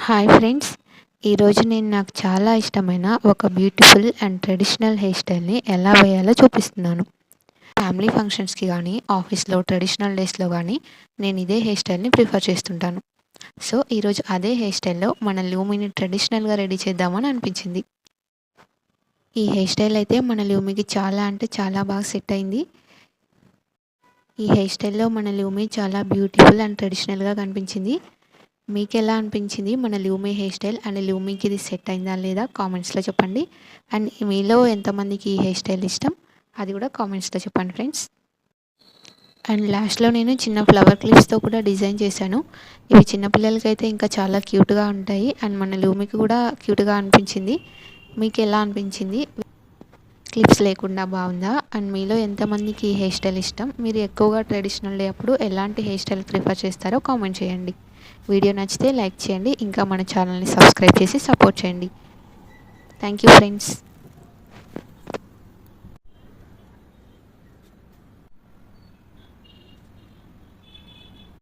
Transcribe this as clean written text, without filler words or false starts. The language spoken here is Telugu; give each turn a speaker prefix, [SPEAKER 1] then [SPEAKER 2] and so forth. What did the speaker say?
[SPEAKER 1] హాయ్ ఫ్రెండ్స్, ఈరోజు నేను నాకు చాలా ఇష్టమైన ఒక బ్యూటిఫుల్ అండ్ ట్రెడిషనల్ హెయిర్ స్టైల్ని ఎలా వేయాలో చూపిస్తున్నాను. ఫ్యామిలీ ఫంక్షన్స్కి కానీ ఆఫీస్లో ట్రెడిషనల్ డేస్లో కానీ నేను ఇదే హెయిర్ స్టైల్ని ప్రిఫర్ చేస్తుంటాను. సో ఈరోజు అదే హెయిర్ స్టైల్లో మన లూమిని ట్రెడిషనల్గా రెడీ చేద్దామని అనిపించింది. ఈ హెయిర్ స్టైల్ అయితే మన లూమికి చాలా అంటే చాలా బాగా సెట్ అయింది. ఈ హెయిర్ స్టైల్లో మన లూమి చాలా బ్యూటిఫుల్ అండ్ ట్రెడిషనల్గా కనిపించింది. మీకు ఎలా అనిపించింది మన లూమి హెయిర్ స్టైల్ అండ్ లూమికి ఇది సెట్ అయిందా లేదా కామెంట్స్లో చెప్పండి. అండ్ మీలో ఎంతమందికి ఈ హెయిర్ స్టైల్ ఇష్టం అది కూడా కామెంట్స్లో చెప్పండి ఫ్రెండ్స్. అండ్ లాస్ట్లో నేను చిన్న ఫ్లవర్ క్లిప్స్తో కూడా డిజైన్ చేశాను. ఇవి చిన్నపిల్లలకైతే ఇంకా చాలా క్యూట్గా ఉంటాయి అండ్ మన లూమికి కూడా క్యూట్గా అనిపించింది. మీకు ఎలా అనిపించింది? క్లిప్స్ లేకుండా బాగుందా? అండ్ మీలో ఎంతమందికి ఈ హెయిర్ స్టైల్ ఇష్టం? మీరు ఎక్కువగా ట్రెడిషనల్ డే అప్పుడు ఎలాంటి హెయిర్ స్టైల్ ప్రిఫర్ చేస్తారో కామెంట్ చేయండి. వీడియో నచ్చితే లైక్ చేయండి, ఇంకా మన ఛానల్ని సబ్స్క్రైబ్ చేసి సపోర్ట్ చేయండి. Thank you friends.